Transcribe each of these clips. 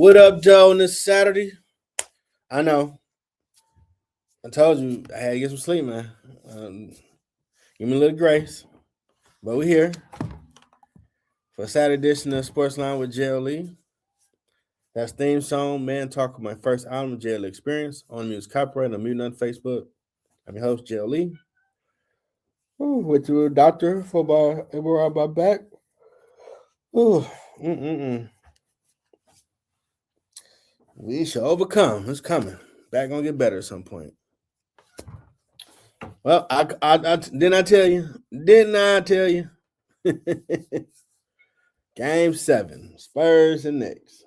What up, Joe, on this Saturday? I know. I told you I had to get some sleep, man. Give me a little grace. But we're here for a Saturday edition of Sports Line with JLE. That's theme song, man. Talk about my first album, JLE Experience. On music copyright. I'm muting on Facebook. I'm your host, JLE. Went to a doctor for about my back. Ooh, We shall overcome. It's coming. Back gonna get better at some point. Well, I didn't I tell you? Didn't I tell you? Game 7, Spurs and Knicks.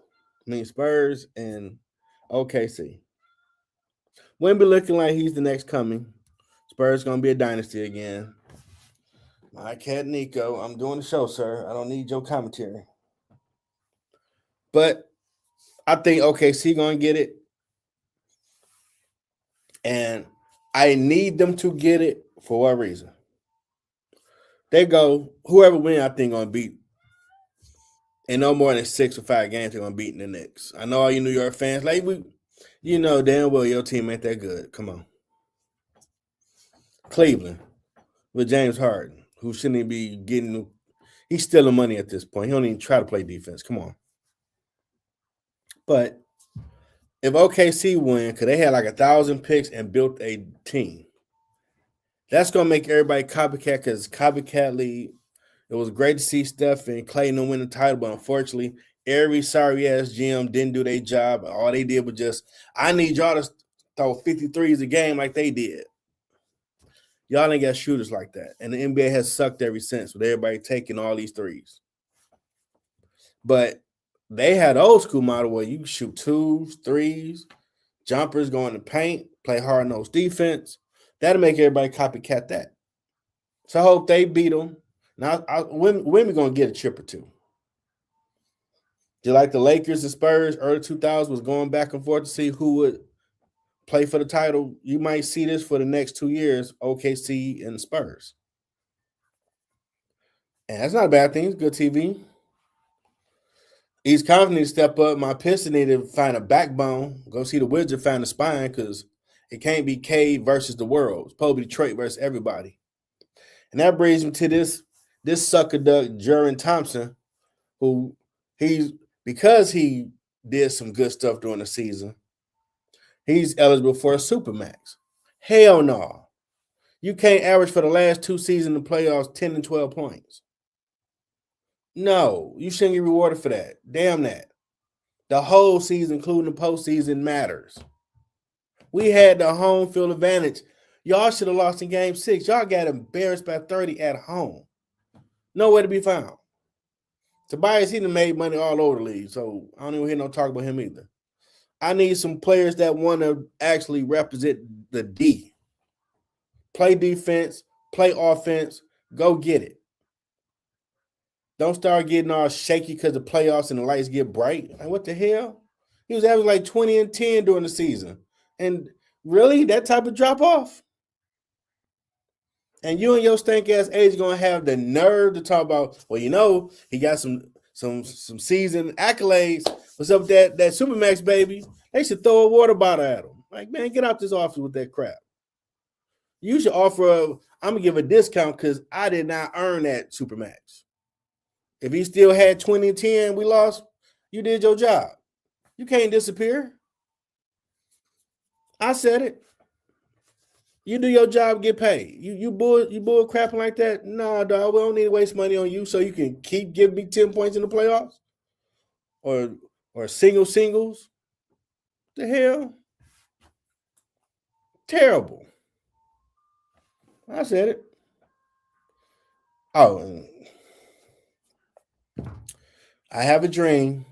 Spurs and OKC. Wemby looking like he's the next coming. Spurs gonna be a dynasty again. My cat Nico, I'm doing the show, sir. I don't need your commentary. But I think OKC gonna get it. And I need them to get it for what reason? They go, whoever wins, I think gonna beat. In no more than 6 or 5 games, they're gonna beat the Knicks. I know all you New York fans, you know damn well your team ain't that good. Come on. Cleveland with James Harden, who shouldn't even be getting. He's stealing money at this point. He don't even try to play defense. Come on. But if OKC win, because they had like 1,000 picks and built a team, that's gonna make everybody copycat. Because copycat league. It was great to see Steph and Clayton win the title, but unfortunately, every sorry-ass GM didn't do their job. All they did was just, I need y'all to throw 53s a game like they did. Y'all ain't got shooters like that. And the NBA has sucked ever since with everybody taking all these threes. But they had old school model where you shoot 2s, 3s, jumpers, go in the paint, play hard-nosed defense. That'll make everybody copycat that. So I hope they beat them. Now, when we gonna get a chip or two? Just like the Lakers and Spurs early 2000s was going back and forth to see who would play for the title. You might see this for the next 2 years, OKC and Spurs. And that's not a bad thing. It's good TV. East Conference need to step up. My Pistons need to find a backbone. Go see the Wizards find a spine because it can't be Cade versus the world. It's supposed to be Detroit versus everybody. And that brings me to this sucker duck, Jerrin Thompson, who because he did some good stuff during the season, he's eligible for a Supermax. Hell no. You can't average for the last 2 seasons in the playoffs 10 and 12 points. No, you shouldn't get rewarded for that. Damn that. The whole season, including the postseason, matters. We had the home field advantage. Y'all should have lost in game 6. Y'all got embarrassed by 30 at home. Nowhere to be found. Tobias, he done made money all over the league, so I don't even hear no talk about him either. I need some players that want to actually represent the D. Play defense, play offense, go get it. Don't start getting all shaky because the playoffs and the lights get bright. Like, what the hell? He was averaging like 20 and 10 during the season. And really, that type of drop off? And you and your stank ass age gonna have the nerve to talk about, well, you know, he got some season accolades. What's up with that Supermax, baby? They should throw a water bottle at him. Like, man, get out this office with that crap. You should offer I'm gonna give a discount because I did not earn that Supermax. If he still had 20 and 10, we lost, you did your job. You can't disappear. I said it. You do your job, get paid. You bull crapping like that? No, dog. We don't need to waste money on you so you can keep giving me 10 points in the playoffs? Or singles? The hell? Terrible. I said it. Oh, I have a dream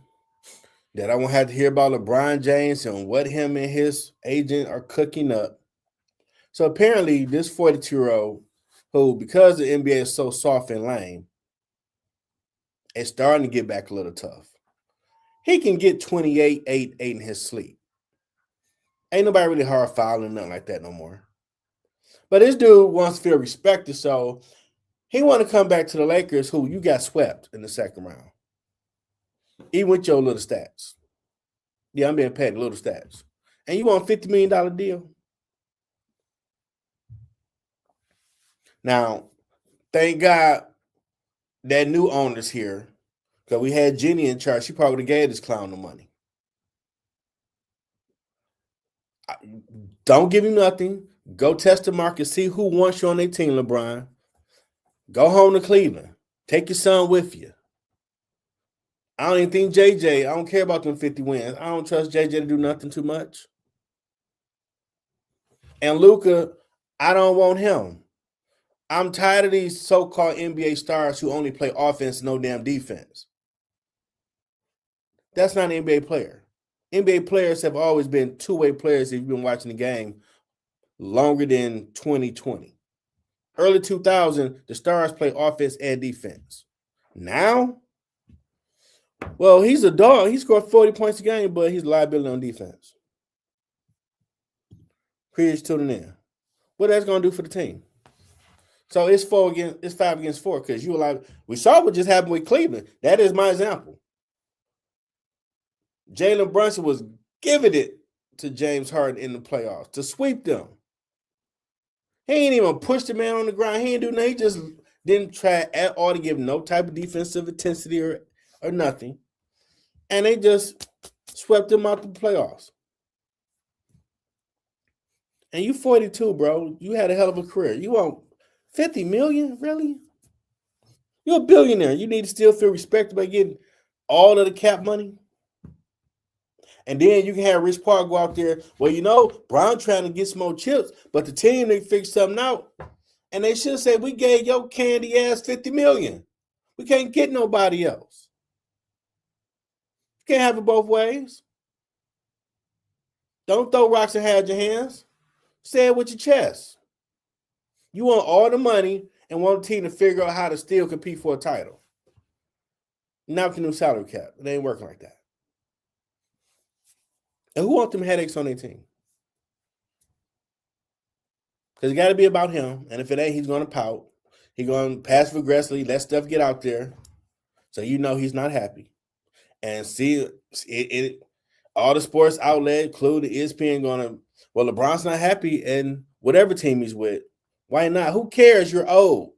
that I won't have to hear about LeBron James and what him and his agent are cooking up. So apparently this 42-year-old who, because the NBA is so soft and lame, it's starting to get back a little tough. He can get 28, 8 in his sleep. Ain't nobody really hard fouling, nothing like that no more. But this dude wants to feel respected, so he want to come back to the Lakers, who you got swept in the second round. Even with your little stats. Yeah, I'm being paid little stats. And you want a $50 million deal? Now, thank God that new owner's here. Because we had Jenny in charge. She probably would have gave this clown the money. Don't give him nothing. Go test the market. See who wants you on their team, LeBron. Go home to Cleveland. Take your son with you. I don't even think JJ, I don't care about them 50 wins. I don't trust JJ to do nothing too much. And Luka, I don't want him. I'm tired of these so-called NBA stars who only play offense, no damn defense. That's not an NBA player. NBA players have always been two-way players if you've been watching the game longer than 2020. Early 2000, the stars play offense and defense. Now, well, he's a dog. He scored 40 points a game, but he's a liability on defense. Preach tuning in. What that's going to do for the team? So it's 5 against 4 because you were like, we saw what just happened with Cleveland. That is my example. Jalen Brunson was giving it to James Harden in the playoffs to sweep them. He ain't even pushed the man on the ground. He didn't do nothing. He just didn't try at all to give no type of defensive intensity or nothing. And they just swept him out the playoffs. And you 42, bro. You had a hell of a career. You want $50 million? Really? You're a billionaire. You need to still feel respected by getting all of the cap money. And then you can have Rich Paul go out there. Well, you know, Brown trying to get some more chips, but the team, they figure something out. And they should say, we gave your candy ass $50 million. We can't get nobody else. You can't have it both ways. Don't throw rocks and hide your hands. Say it with your chest. You want all the money and want the team to figure out how to still compete for a title. Not with the new salary cap. It ain't working like that. And who wants them headaches on their team? Because it got to be about him. And if it ain't, he's going to pout. He's going to passive aggressively, let stuff get out there. So you know he's not happy. And see, all the sports outlet, including ESPN, going to, well, LeBron's not happy and whatever team he's with. Why not? Who cares? You're old.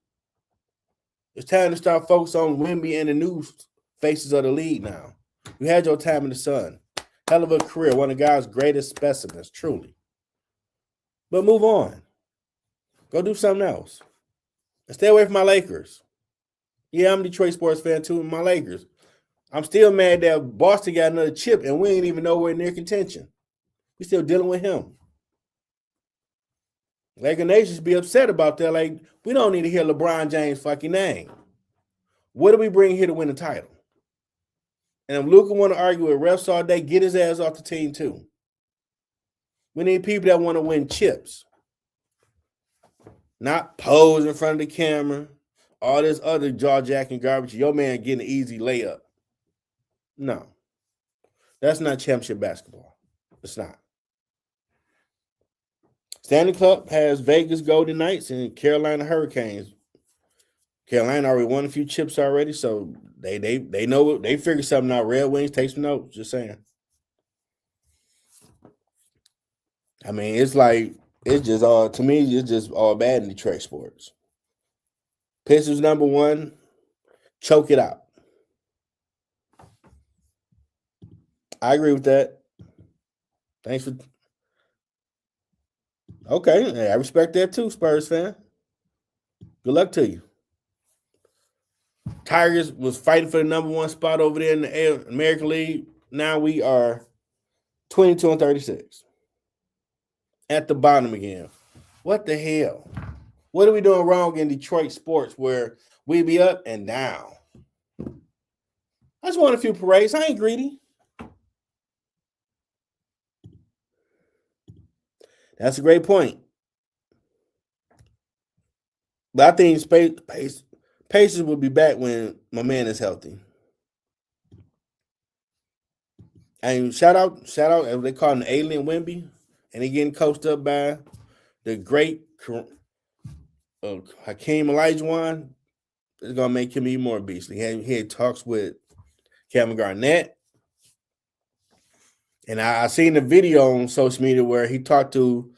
It's time to start focusing on Wemby and the new faces of the league now. You had your time in the sun. Hell of a career. One of God's greatest specimens, truly. But move on. Go do something else. And stay away from my Lakers. Yeah, I'm a Detroit sports fan too, and my Lakers. I'm still mad that Boston got another chip and we ain't even nowhere near contention. We still dealing with him. Laker Nation should be upset about that. Like, we don't need to hear LeBron James' fucking name. What do we bring here to win the title? And if Luka want to argue with refs all day, get his ass off the team too. We need people that want to win chips. Not pose in front of the camera. All this other jaw-jacking garbage. Your man getting an easy layup. No. That's not championship basketball. It's not. Stanley Cup has Vegas Golden Knights and Carolina Hurricanes. Carolina already won a few chips already, so they know they figured something out. Red Wings, take some notes. Just saying. I mean, it's just all, to me, it's just all bad in Detroit sports. Pistons #1, choke it out. I agree with that. Thanks for. Okay, I respect that too, Spurs fan. Good luck to you. Tigers was fighting for the #1 spot over there in the American League. Now we are 22-36. At the bottom again. What the hell? What are we doing wrong in Detroit sports where we be up and down? I just want a few parades. I ain't greedy. That's a great point. But I think Pacers will be back when my man is healthy. And shout out, as they call him, the alien Wemby, and he getting coached up by the great Hakeem Olajuwon. It's gonna make him even more beastly. He had talks with Kevin Garnett. And I seen the video on social media where he talked to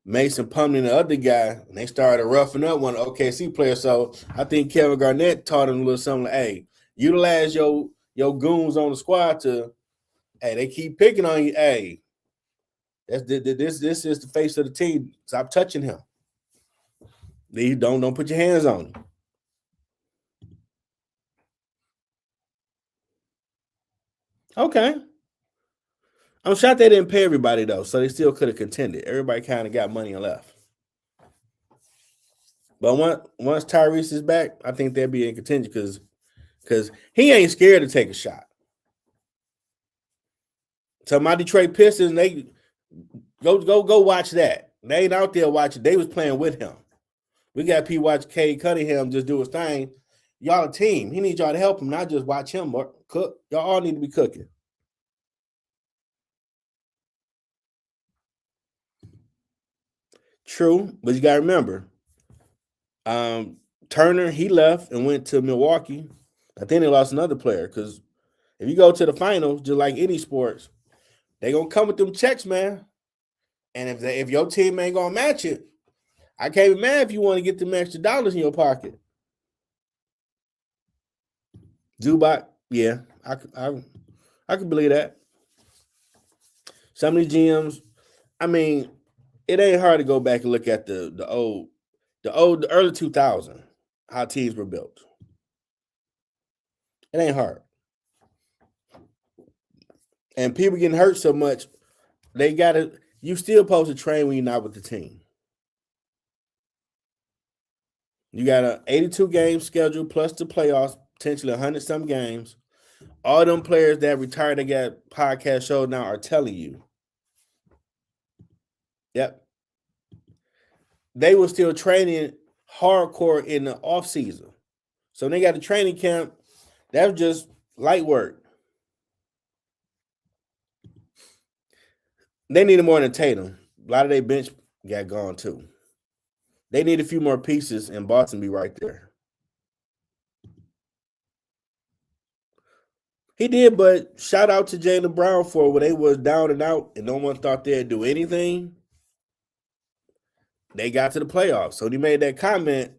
Mason Plumlee and the other guy, and they started roughing up one OKC player. So I think Kevin Garnett taught him a little something like, hey, utilize your goons on the squad to, hey, they keep picking on you. Hey, this is the face of the team. Stop touching him. Don't put your hands on him. Okay. I'm shocked they didn't pay everybody though, so they still could have contended. Everybody kind of got money left. But once Tyrese is back, I think they'll be in contention because he ain't scared to take a shot. So my Detroit Pistons, they go watch that. They ain't out there watching. They was playing with him. We got people watch Cade Cunningham just do his thing. Y'all a team. He needs y'all to help him, not just watch him cook. Y'all all need to be cooking. True, but you got to remember, Turner, he left and went to Milwaukee. I think they lost another player because if you go to the finals, just like any sports, they gonna come with them checks, man. And if your team ain't gonna match it, I can't be mad if you want to get them extra dollars in your pocket. Zubac, yeah, I could believe that. Some of these GMs, I mean, it ain't hard to go back and look at the early 2000s, how teams were built. It ain't hard. And people getting hurt so much, you still supposed to train when you're not with the team. You got an 82 game schedule plus the playoffs, potentially 100-some games. All them players that retired, they got podcast shows now are telling you. Yep. They were still training hardcore in the off season. So when they got the training camp, that was just light work. They needed more than Tatum. A lot of their bench got gone too. They need a few more pieces, and Boston be right there. He did, but shout out to Jaylen Brown for when they was down and out and no one thought they'd do anything. They got to the playoffs. So when he made that comment,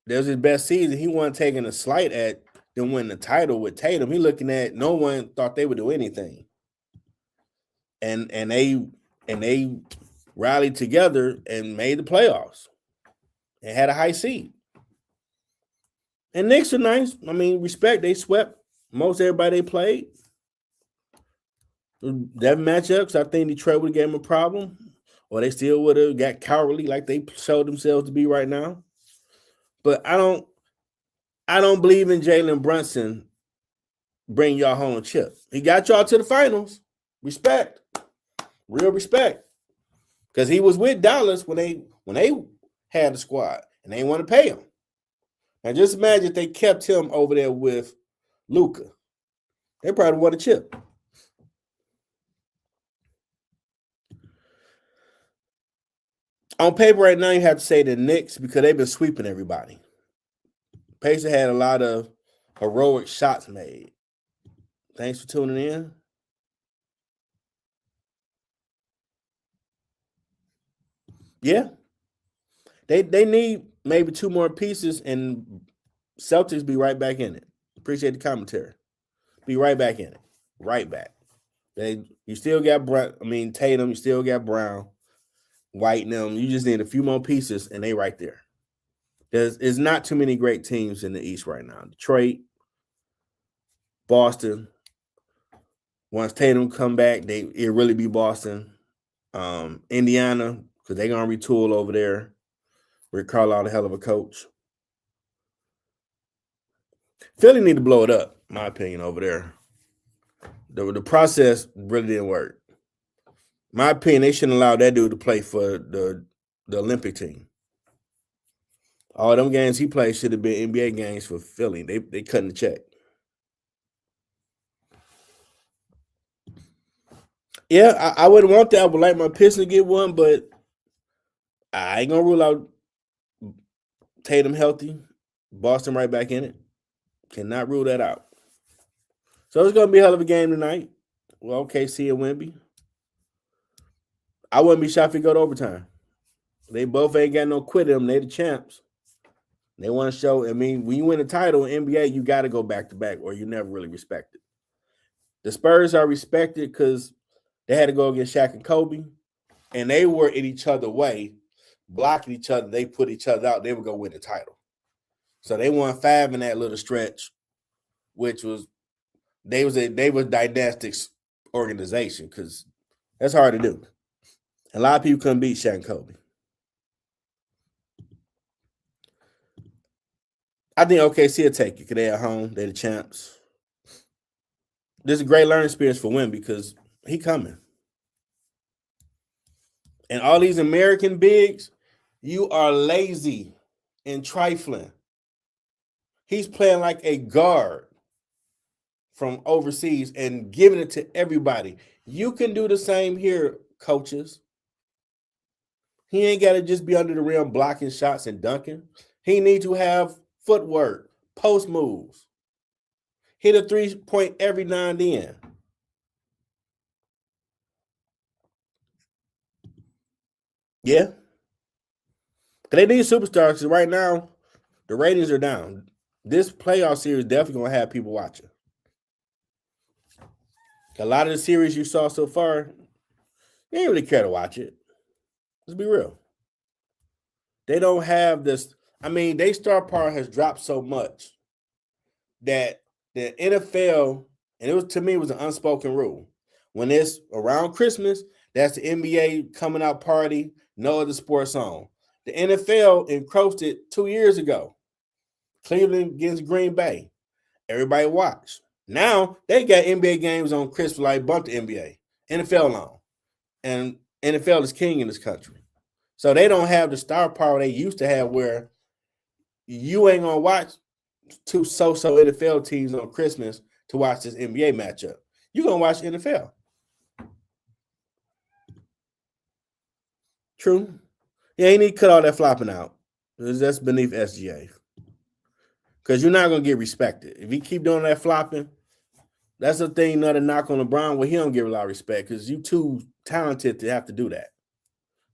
that was his best season. He wasn't taking a slight at them winning the title with Tatum. He looking at no one thought they would do anything. And they rallied together and made the playoffs and had a high seed. And Knicks are nice. I mean, respect. They swept most everybody they played. That matchups, I think Detroit would have gave them a problem, or they still would have got cowardly like they showed themselves to be right now. But I don't believe in Jalen Brunson bring y'all home a chip. He got y'all to the finals. Respect. Real respect. Because he was with Dallas when they had the squad and they didn't want to pay him. Now just imagine if they kept him over there with Luka. They probably won a chip. On paper right now, you have to say the Knicks because they've been sweeping everybody. Pacers had a lot of heroic shots made. Thanks for tuning in. Yeah. They need maybe two more pieces and Celtics be right back in it. Appreciate the commentary. Be right back in it. Right back. You still got Tatum, you still got Brown, White and them. You just need a few more pieces and they right there. There's not too many great teams in the East right now. Detroit, Boston. Once Tatum come back, it'll really be Boston. Indiana, because they're gonna retool over there. Rick Carlisle, a hell of a coach. Philly need to blow it up, in my opinion, over there. The process really didn't work. My opinion, they shouldn't allow that dude to play for the Olympic team. All them games he played should have been NBA games for Philly. They cutting the check. Yeah, I wouldn't want that. I would like my Pistons to get one, but I ain't gonna rule out Tatum healthy. Boston right back in it. Cannot rule that out. So it's gonna be a hell of a game tonight. Well, OKC and Wemby. I wouldn't be shocked if it go to overtime. They both ain't got no quit in them. They the champs. They want to show. I mean, when you win a title in NBA, you got to go back to back, or you never really respected. The Spurs are respected because they had to go against Shaq and Kobe, and they were in each other's way, blocking each other. They put each other out. They would go win the title. So they won 5 in that little stretch, which was they was dynastic organization because that's hard to do. A lot of people couldn't beat Shaq and Kobe. I think OKC will take it because they're at home. They're the champs. This is a great learning experience for Wemby because he coming. And all these American bigs, you are lazy and trifling. He's playing like a guard from overseas and giving it to everybody. You can do the same here, coaches. He ain't got to just be under the rim blocking shots and dunking. He needs to have footwork, post moves, hit a 3-point every now and then. Yeah. They need superstars because right now the ratings are down. This playoff series definitely going to have people watching. A lot of the series you saw so far, they ain't really care to watch it. Let's be real. They don't have this. I mean, their star power has dropped so much that the NFL, and it was an unspoken rule. When it's around Christmas, that's the NBA coming out party, no other sports on. The NFL encroached it 2 years ago. Cleveland against Green Bay. Everybody watch. Now they got NBA games on Christmas like bump the NBA. NFL on. And NFL is king in this country. So they don't have the star power they used to have where you ain't gonna watch 2 so-so NFL teams on Christmas to watch this NBA matchup. You're gonna watch NFL. True. Yeah, you need to cut all that flopping out. That's beneath SGA. Because you're not gonna get respected. If you keep doing that flopping, that's the thing, another knock on LeBron where he don't get a lot of respect because you too talented to have to do that.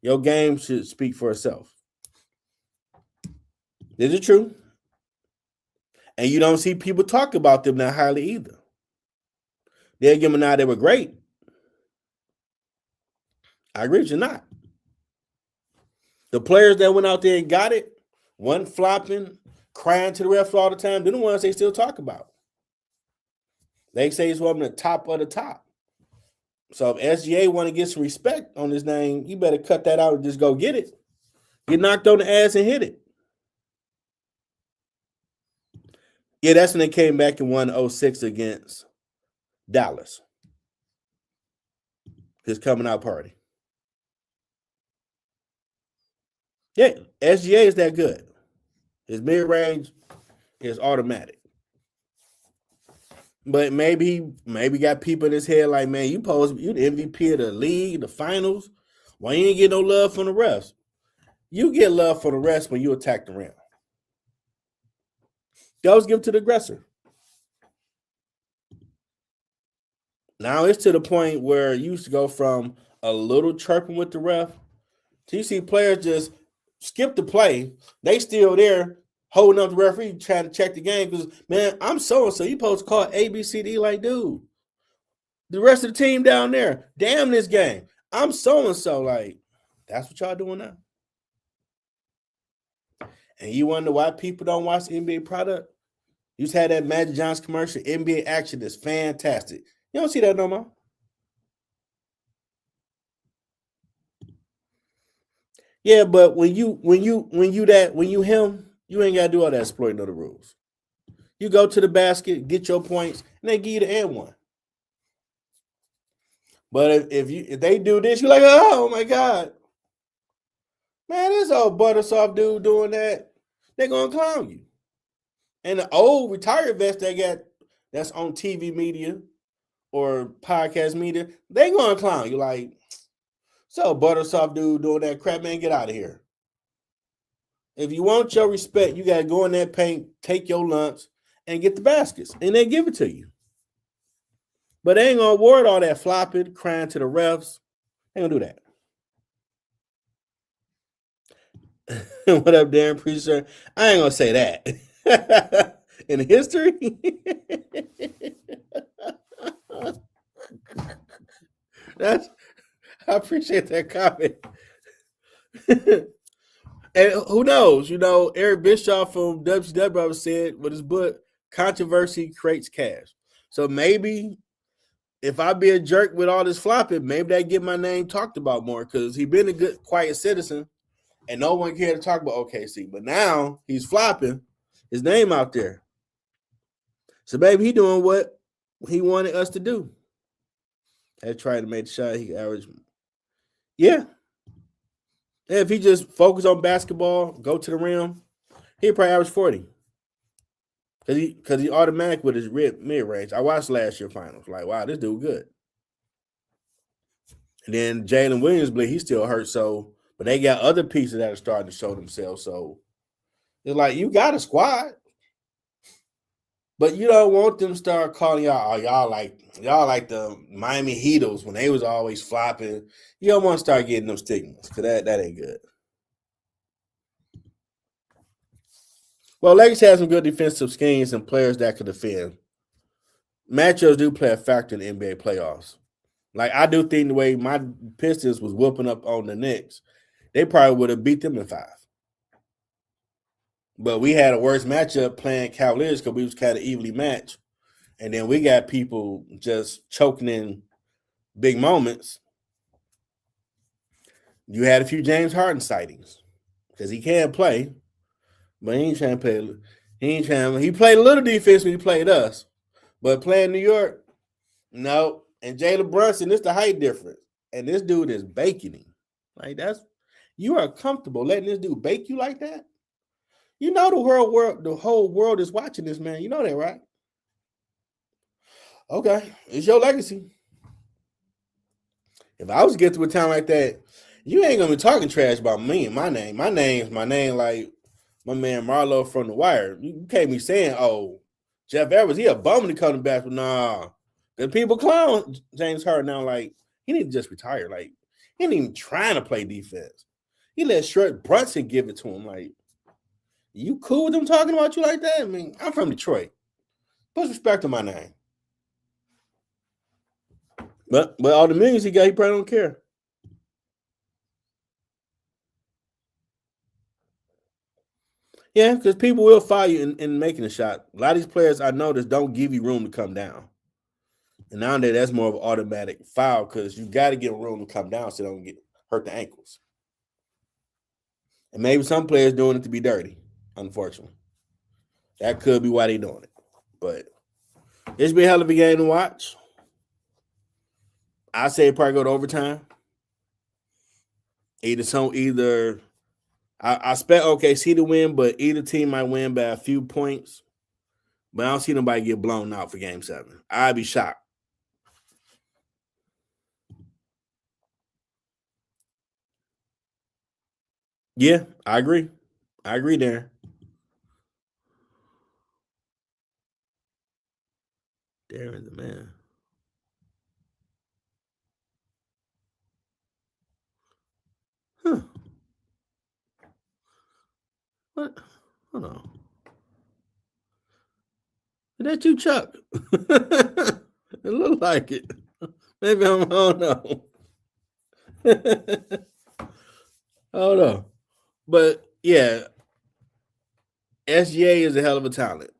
Your game should speak for itself. Is it true? And you don't see people talk about them that highly either. They'll give them now they were great. I agree with you not. The players that went out there and got it, one flopping, crying to the ref all the time, they're the ones they still talk about. They say he's one of the top of the top. So if SGA want to get some respect on his name, you better cut that out and just go get it. Get knocked on the ass and hit it. Yeah, that's when they came back and won 06 against Dallas. His coming out party. Yeah, SGA is that good. His mid-range is automatic. But maybe got people in his head like, man, you the MVP of the league, the finals. Why you ain't get no love from the refs? You get love from the refs when you attack the rim. You always give it to the aggressor. Now it's to the point where you used to go from a little chirping with the ref to you see players just skip the play. They still there holding up the referee trying to check the game because, man, I'm so-and-so. You supposed to call A, B, C, D like, dude. The rest of the team down there, damn this game. I'm so-and-so. Like, that's what y'all doing now. And you wonder why people don't watch the NBA product? You just had that Magic Johnson commercial, NBA action is fantastic. You don't see that no more. Yeah, but when you him, you ain't gotta do all that exploiting of the rules. You go to the basket, get your points, and they give you the and one. But if they do this, you're like, oh my God. Man, this old buttersoft dude doing that, they're gonna clown you. And the old retired vets that's on TV media or podcast media, they gonna clown you like, so buttersoft dude doing that crap, man, get out of here. If you want your respect, you gotta go in that paint, take your lumps, and get the baskets, and they give it to you. But they ain't gonna award all that flopping, crying to the refs. They ain't gonna do that. What up, Darren? Appreciate. I ain't gonna say that. In history, that's. I appreciate that comment. And who knows? You know, Eric Bischoff from WCW said with his book, "Controversy creates cash." So maybe if I be a jerk with all this flopping, maybe that get my name talked about more because he been a good, quiet citizen, and no one cared to talk about OKC. But now he's flopping, his name out there. So maybe he doing what he wanted us to do. I tried to make the shot. He averaged, yeah. If he just focus on basketball, go to the rim, he'd probably average 40. Because he automatic with his mid range. I watched last year finals. Like, wow, this dude good. And then Jalen Williams, he's still hurt. So, but they got other pieces that are starting to show themselves. So it's like you got a squad, but you don't want them to start calling y'all. Oh, y'all like the Miami Heatles when they was always flopping. You don't want to start getting them stigmas because that ain't good. Well, Lakers have some good defensive schemes and players that could defend. Matchups do play a factor in the NBA playoffs. Like, I do think the way my Pistons was whooping up on the Knicks, they probably would have beat them in 5. But we had a worse matchup playing Cavaliers because we was kind of evenly matched. And then we got people just choking in big moments. You had a few James Harden sightings because he can't play. But he ain't trying to play. He played a little defense when he played us. But playing New York, no. And Jalen Brunson, it's the height difference. And this dude is baking him. Like, you are comfortable letting this dude bake you like that? You know the whole world is watching this, man. You know that, right? Okay. It's your legacy. If I was to get to a town like that, you ain't gonna be talking trash about me and my name. My name's my name, like my man Marlo from The Wire. You can't be saying, oh, Jeff Edwards, he a bum to come to basketball. Nah. The people clown James Harden now, like, he need to just retire. Like, he ain't even trying to play defense. He let Shred Brunson give it to him. Like, you cool with them talking about you like that? I mean, I'm from Detroit. Put respect on my name. But all the millions he got, he probably don't care. Yeah, because people will fire you in making a shot. A lot of these players I noticed don't give you room to come down. And nowadays, that's more of an automatic foul because you got to get room to come down so they don't get hurt the ankles. And maybe some players doing it to be dirty, unfortunately. That could be why they're doing it. But it's been a hell of a game to watch. I say probably go to overtime. I expect OKC to win, but either team might win by a few points. But I don't see nobody get blown out for Game 7. I'd be shocked. Yeah, I agree. I agree there. Darren's the man. Huh. What? Hold on. Is that you, Chuck? It looked like it. Maybe I don't know. Hold on. But yeah, SGA is a hell of a talent.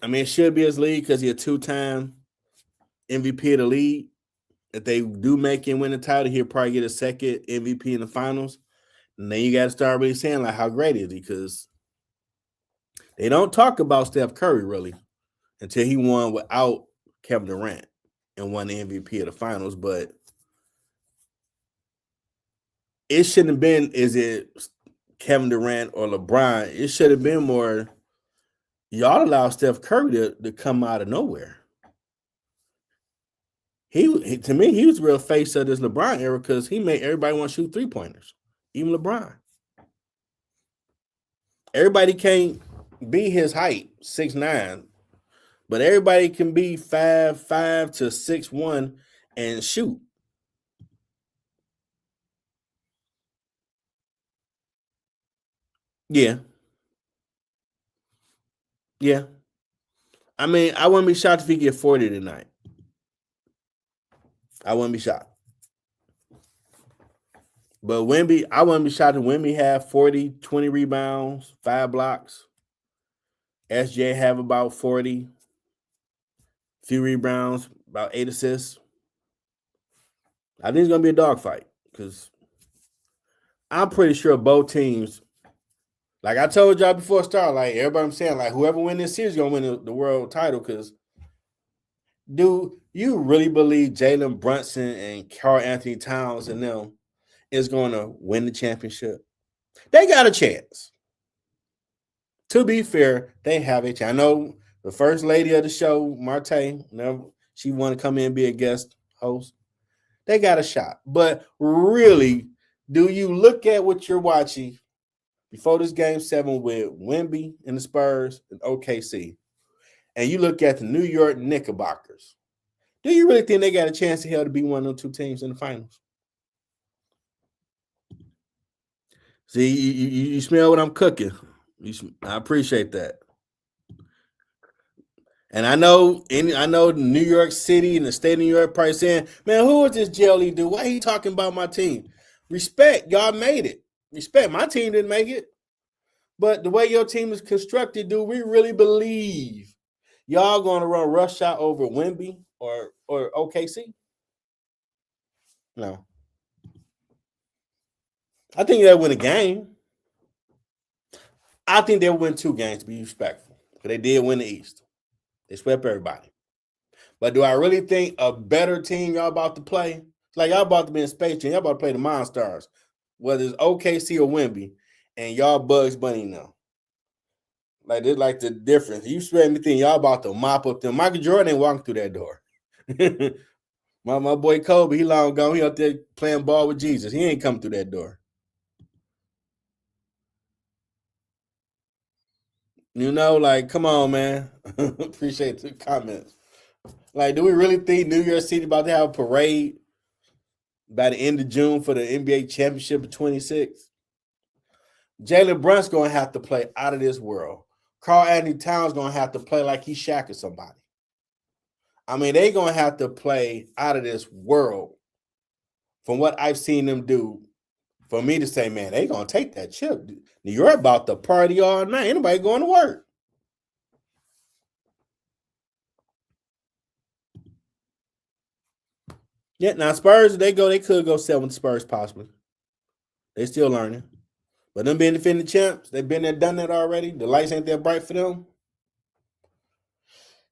I mean, it should be his league because he's a 2-time MVP of the league. If they do make him win the title, he'll probably get a second MVP in the finals. And then you got to start really saying, like, how great is he? Because they don't talk about Steph Curry, really, until he won without Kevin Durant and won the MVP of the finals. But it shouldn't have been, is it Kevin Durant or LeBron? It should have been more, y'all allow Steph Curry to come out of nowhere. He to me, he was the real face of this LeBron era because he made everybody want to shoot 3-pointers, even LeBron. Everybody can't be his height, 6'9", But everybody can be 5'5" to 6'1" and shoot. Yeah. Yeah. I mean, I wouldn't be shocked if he get 40 tonight. I wouldn't be shocked. But Wemby, I wouldn't be shocked if Wemby have 40, 20 rebounds, 5 blocks. SJ have about 40, few rebounds, about 8 assists. I think it's gonna be a dogfight because I'm pretty sure both teams, like I told y'all before start, like everybody I'm saying, like whoever win this series is gonna win the world title. Because do you really believe Jalen Brunson and Karl Anthony Towns and them is gonna win the championship? They got a chance. To be fair, they have a chance. I know the first lady of the show, Marte, she want to come in and be a guest host. They got a shot. But really, do you look at what you're watching before this game 7 with Wemby and the Spurs and OKC, and you look at the New York Knickerbockers? Do you really think they got a chance in hell to be one of those two teams in the finals? See, you smell what I'm cooking. I appreciate that. And I know New York City and the state of New York probably saying, man, who is this JLE dude? Why he talking about my team? Respect, y'all made it. Respect, my team didn't make it. But the way your team is constructed, do we really believe y'all going to run rush shot over Wemby or OKC? No. I think they'll win a game. I think they'll win 2 games, to be respectful. Because they did win the East. They swept everybody. But do I really think a better team y'all about to play? Like y'all about to be in Space Jam. Y'all about to play the Monstars. Whether it's OKC or Wemby. And y'all Bugs Bunny now. Like it's like the difference. You swear anything, y'all about to mop up them. Michael Jordan ain't walking through that door. my boy Kobe, he long gone. He out there playing ball with Jesus. He ain't come through that door. You know, like, come on, man. Appreciate the comments. Like, do we really think New York City about to have a parade by the end of June for the NBA championship of 26? Jalen Brunson's going to have to play out of this world. Karl Anthony Towns going to have to play like he's Shaq or somebody. I mean, they're going to have to play out of this world from what I've seen them do for me to say, man, they going to take that chip. New York about to party all night. Anybody going to work? Yeah, now Spurs, they could go 7 Spurs possibly. They still learning. But them being defending champs, they've been there, done that already. The lights ain't that bright for them.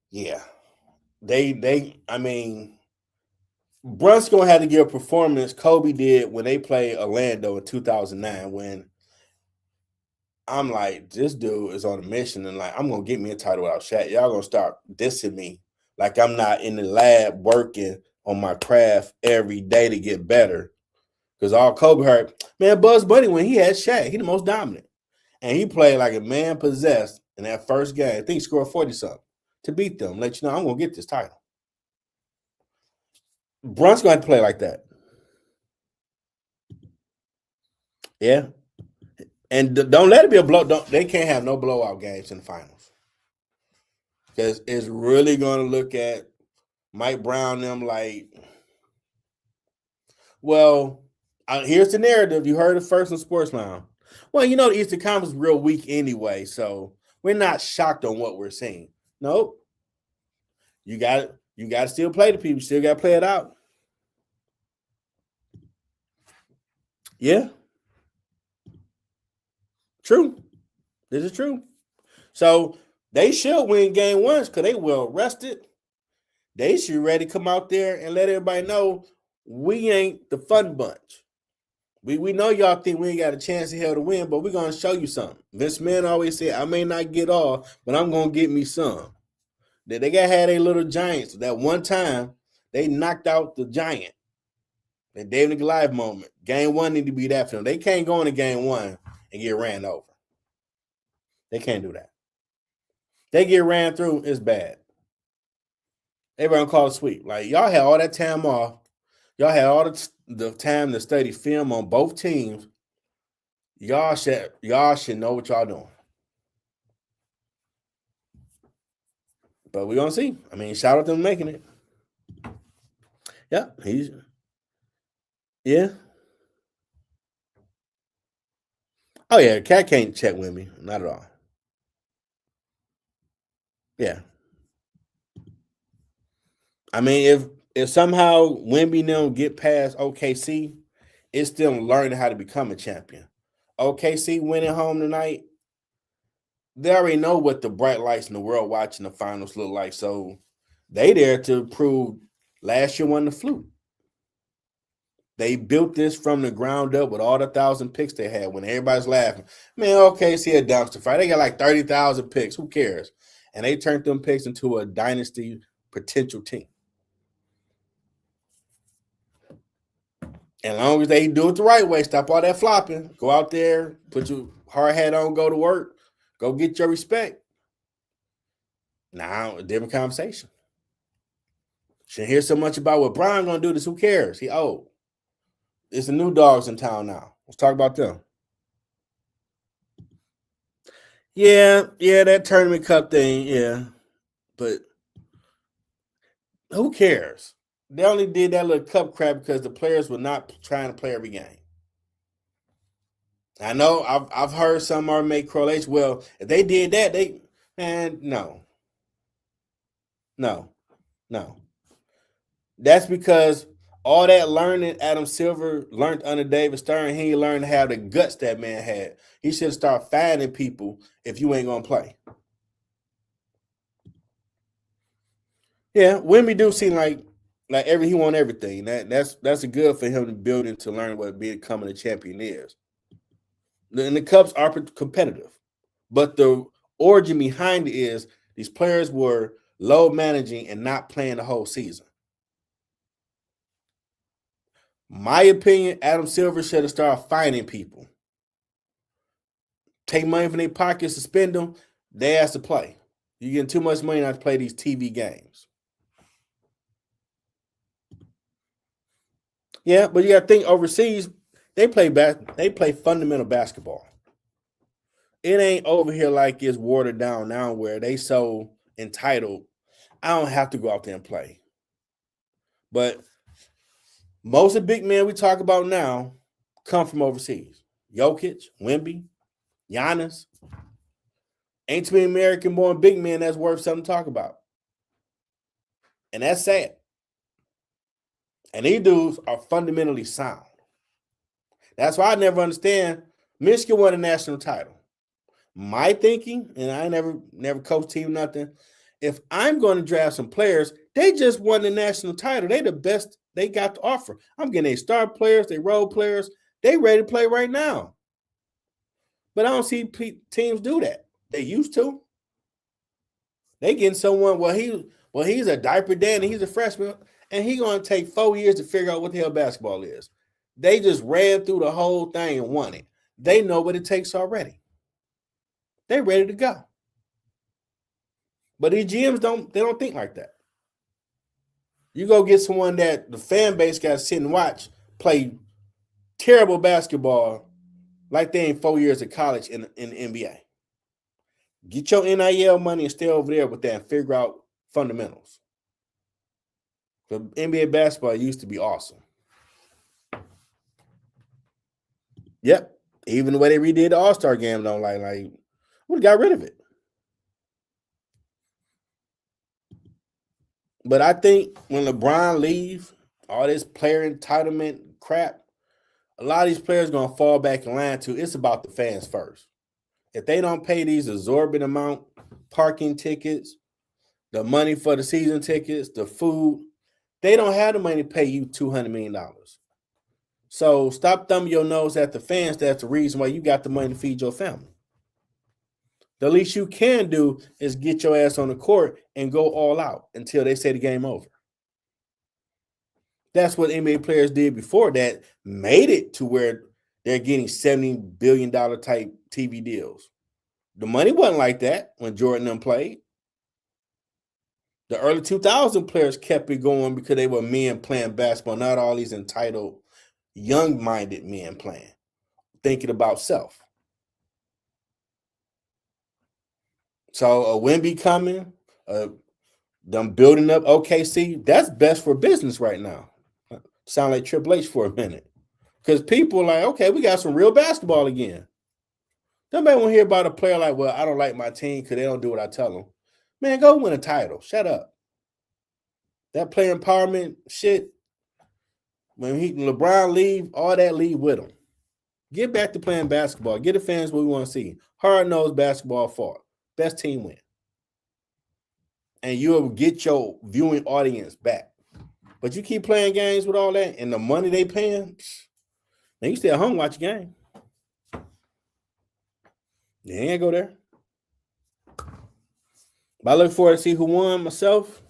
Yeah. I mean, Brunson's gonna have to give a performance Kobe did when they played Orlando in 2009. When I'm like, this dude is on a mission, and like, I'm gonna get me a title without Shaq. Y'all gonna start dissing me like I'm not in the lab working on my craft every day to get better. Because all Kobe heard, man, Buzz Bunny when he had Shaq, he the most dominant, and he played like a man possessed in that first game. I think he scored 40 something to beat them. Let you know I'm gonna get this title. Brunson's going to play like that. Yeah. And don't let it be a blow. They can't have no blowout games in the finals. Because it's really going to look at Mike Brown and them like, well, here's the narrative. You heard it first on Sports Lounge. Well, you know the Eastern Conference is real weak anyway, so we're not shocked on what we're seeing. Nope. You got to still play the people. You still got to play it out. Yeah. True. This is true. So they should win game 1 because they well rested. They should ready to come out there and let everybody know we ain't the fun bunch. We know y'all think we ain't got a chance in hell to win, but we're gonna show you something. Vince Mann always said, I may not get all, but I'm gonna get me some. They got had a little giants. That one time they knocked out the giant. The David and Goliath moment. Game 1 need to be that for them. They can't go into game 1 and get ran over. They can't do that. They get ran through, it's bad. Everybody call it sweep. Like y'all had all that time off. Y'all had all the time to study film on both teams. Y'all should know what y'all doing. But we're gonna see. I mean, shout out to them making it. Yeah, yeah. Oh yeah, Cat can't check Wemby. Not at all. Yeah. I mean, if somehow Wemby don't get past OKC, it's still learning how to become a champion. OKC winning home tonight, they already know what the bright lights in the world watching the finals look like. So they there to prove last year won the fluke. They built this from the ground up with all the 1,000 picks they had when everybody's laughing. Man, OKC a dumpster fire. They got like 30,000 picks. Who cares? And they turned them picks into a dynasty potential team. And as long as they do it the right way, stop all that flopping, go out there, put your hard hat on, go to work, go get your respect. Now, a different conversation. Shouldn't hear so much about what Brian gonna do this. Who cares? He old. It's the new dogs in town now. Let's talk about them. Yeah, that tournament cup thing, yeah. But who cares? They only did that little cup crap because the players were not trying to play every game. I know I've heard some are make correlation. Well, if they did that, no. That's because all that learning Adam Silver learned under David Stern, he learned how the guts that man had. He should start finding people if you ain't gonna play. Yeah, Wemby do seem like he won everything. That's a good for him to build and to learn what becoming a champion is. And the Cubs are competitive, but the origin behind it is these players were low managing and not playing the whole season. My opinion, Adam Silver should have started finding people. Take money from their pockets, suspend them. They ask to play. You're getting too much money not to play these TV games. Yeah, but you got to think overseas, they play fundamental basketball. It ain't over here like it's watered down now where they so entitled. I don't have to go out there and play. But most of the big men we talk about now come from overseas. Jokic, Wemby, Giannis. Ain't too many American-born big men that's worth something to talk about. And that's sad. And these dudes are fundamentally sound. That's why I never understand. Michigan won a national title. My thinking, and I never coached team nothing. If I'm going to draft some players, they just won the national title. They the best they got to offer. I'm getting a star players, they role players. They ready to play right now. But I don't see teams do that. They used to. They getting someone. He's a diaper Danny. He's a freshman, and he's going to take 4 years to figure out what the hell basketball is. They just ran through the whole thing and won it. They know what it takes already. They're ready to go. But these GMs don't think like that. You go get someone that the fan base got to sit and watch play terrible basketball like they ain't 4 years of college in the NBA. Get your NIL money and stay over there with that and figure out fundamentals. The NBA basketball used to be awesome. Yep. Even the way they redid the All-Star game, don't like would have got rid of it. But I think when LeBron leaves, all this player entitlement crap, a lot of these players are going to fall back in line too. It's about the fans first. If they don't pay these exorbitant amount parking tickets, the money for the season tickets, the food, they don't have the money to pay you $200 million. So stop thumbing your nose at the fans. That's the reason why you got the money to feed your family. The least you can do is get your ass on the court and go all out until they say the game over. That's what NBA players did before that, made it to where they're getting $70 billion type TV deals. The money wasn't like that when Jordan them played. The early 2000 players kept it going because they were men playing basketball, not all these entitled, young-minded men playing, thinking about self. So Wemby coming, them building up OKC, that's best for business right now. Sound like Triple H for a minute. Because people are like, okay, we got some real basketball again. Nobody want to hear about a player like, well, I don't like my team because they don't do what I tell them. Man, go win a title. Shut up. That player empowerment shit, when LeBron leave, all that leave with him. Get back to playing basketball. Get the fans what we want to see. Hard-nosed basketball fought. Best team win. And you'll get your viewing audience back. But you keep playing games with all that and the money they paying, man, you stay at home watch a game. You ain't go there. But I look forward to see who won myself.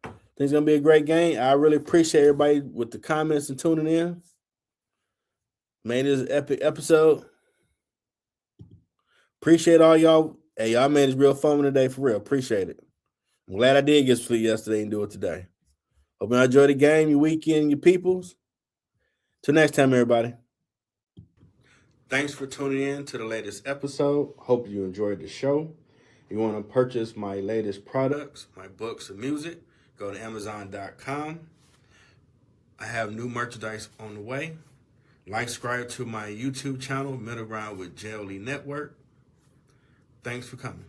I think it's going to be a great game. I really appreciate everybody with the comments and tuning in. Made this an epic episode. Appreciate all y'all. Hey, y'all made this real fun today, for real. Appreciate it. I'm glad I did get sleep yesterday and do it today. Hope you enjoy the game, your weekend, your peoples. Till next time, everybody. Thanks for tuning in to the latest episode. Hope you enjoyed the show. If you want to purchase my latest products, my books and music, go to Amazon.com. I have new merchandise on the way. Like, subscribe to my YouTube channel, Middle Ground with JLE Network. Thanks for coming.